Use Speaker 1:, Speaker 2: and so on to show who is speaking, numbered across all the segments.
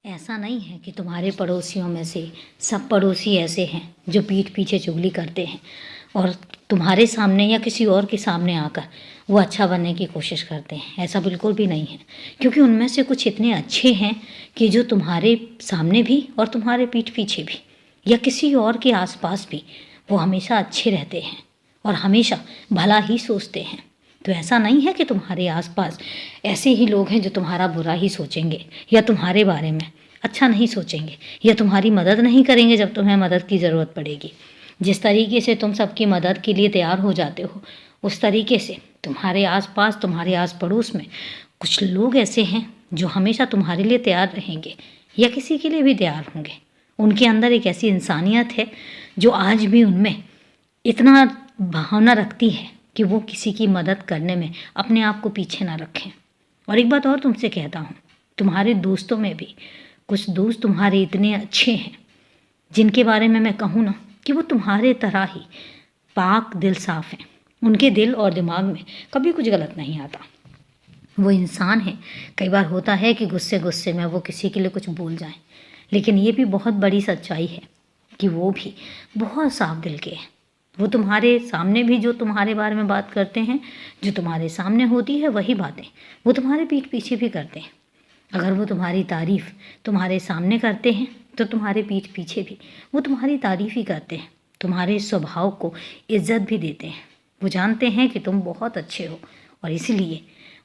Speaker 1: ऐसा नहीं है कि तुम्हारे पड़ोसियों में से सब पड़ोसी ऐसे हैं जो पीठ पीछे चुगली करते हैं और तुम्हारे सामने या किसी और के सामने आकर वो अच्छा बनने की कोशिश करते हैं। ऐसा बिल्कुल भी नहीं है, क्योंकि उनमें से कुछ इतने अच्छे हैं कि जो तुम्हारे सामने भी और तुम्हारे पीठ पीछे भी या किसी और के आसपास भी वो हमेशा अच्छे रहते हैं और हमेशा भला ही सोचते हैं। तो ऐसा नहीं है कि तुम्हारे आसपास ऐसे ही लोग हैं जो तुम्हारा बुरा ही सोचेंगे या तुम्हारे बारे में अच्छा नहीं सोचेंगे या तुम्हारी मदद नहीं करेंगे जब तुम्हें मदद की ज़रूरत पड़ेगी। जिस तरीके से तुम सबकी मदद के लिए तैयार हो जाते हो, उस तरीके से तुम्हारे आसपास, तुम्हारे आस पड़ोस में कुछ लोग ऐसे हैं जो हमेशा तुम्हारे लिए तैयार रहेंगे या किसी के लिए भी तैयार होंगे। उनके अंदर एक ऐसी इंसानियत है जो आज भी उनमें इतना भावना रखती है कि वो किसी की मदद करने में अपने आप को पीछे ना रखें। और एक बात और तुमसे कहता हूँ, तुम्हारे दोस्तों में भी कुछ दोस्त तुम्हारे इतने अच्छे हैं जिनके बारे में मैं कहूँ ना कि वो तुम्हारे तरह ही पाक दिल साफ़ हैं। उनके दिल और दिमाग में कभी कुछ गलत नहीं आता। वो इंसान है, कई बार होता है कि गुस्से गुस्से में वो किसी के लिए कुछ बोल जाएं, लेकिन ये भी बहुत बड़ी सच्चाई है कि वो भी बहुत साफ दिल के हैं। वो तुम्हारे सामने भी जो तुम्हारे बारे में बात करते हैं, जो तुम्हारे सामने होती है वही बातें वो तुम्हारे पीठ पीछे भी करते हैं। अगर वो तुम्हारी तारीफ़ तुम्हारे सामने करते हैं तो तुम्हारे पीठ पीछे भी वो तुम्हारी तारीफ़ ही करते हैं। तुम्हारे स्वभाव को इज्जत भी देते हैं। वो जानते हैं कि तुम बहुत अच्छे हो और इसलिए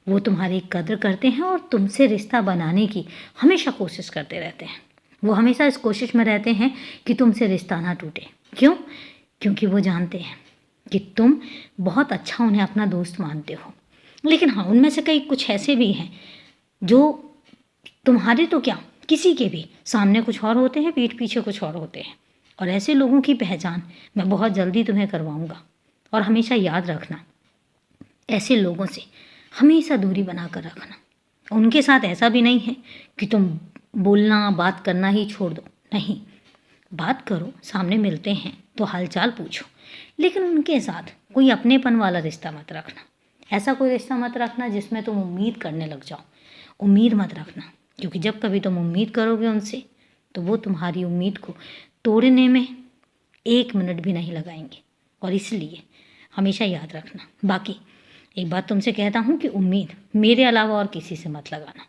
Speaker 1: वो तुम्हारी कद्र करते हैं और तुमसे रिश्ता बनाने की हमेशा कोशिश करते रहते हैं। वो हमेशा इस कोशिश में रहते हैं कि तुमसे रिश्ता ना टूटे। क्यों? क्योंकि वो जानते हैं कि तुम बहुत अच्छा उन्हें अपना दोस्त मानते हो। लेकिन हाँ, उनमें से कई कुछ ऐसे भी हैं जो तुम्हारे तो क्या, किसी के भी सामने कुछ और होते हैं, पीठ पीछे कुछ और होते हैं। और ऐसे लोगों की पहचान मैं बहुत जल्दी तुम्हें करवाऊंगा। और हमेशा याद रखना, ऐसे लोगों से हमेशा दूरी बना कर रखना। उनके साथ ऐसा भी नहीं है कि तुम बोलना बात करना ही छोड़ दो, नहीं, बात करो, सामने मिलते हैं तो हालचाल पूछो, लेकिन उनके साथ कोई अपनेपन वाला रिश्ता मत रखना। ऐसा कोई रिश्ता मत रखना जिसमें तुम उम्मीद करने लग जाओ। उम्मीद मत रखना, क्योंकि जब कभी तुम उम्मीद करोगे उनसे तो वो तुम्हारी उम्मीद को तोड़ने में 1 मिनट भी नहीं लगाएंगे। और इसलिए हमेशा याद रखना। बाकी एक बात तुमसे कहता हूँ कि उम्मीद मेरे अलावा और किसी से मत लगाना,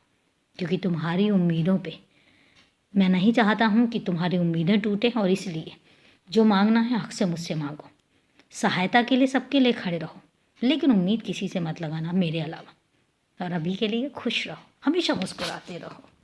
Speaker 1: क्योंकि तुम्हारी उम्मीदों पे मैं नहीं चाहता हूँ कि तुम्हारी उम्मीदें टूटें। और इसलिए जो मांगना है हक से मुझसे मांगो। सहायता के लिए सबके लिए खड़े रहो, लेकिन उम्मीद किसी से मत लगाना मेरे अलावा। और अभी के लिए खुश रहो, हमेशा मुस्कुराते रहो।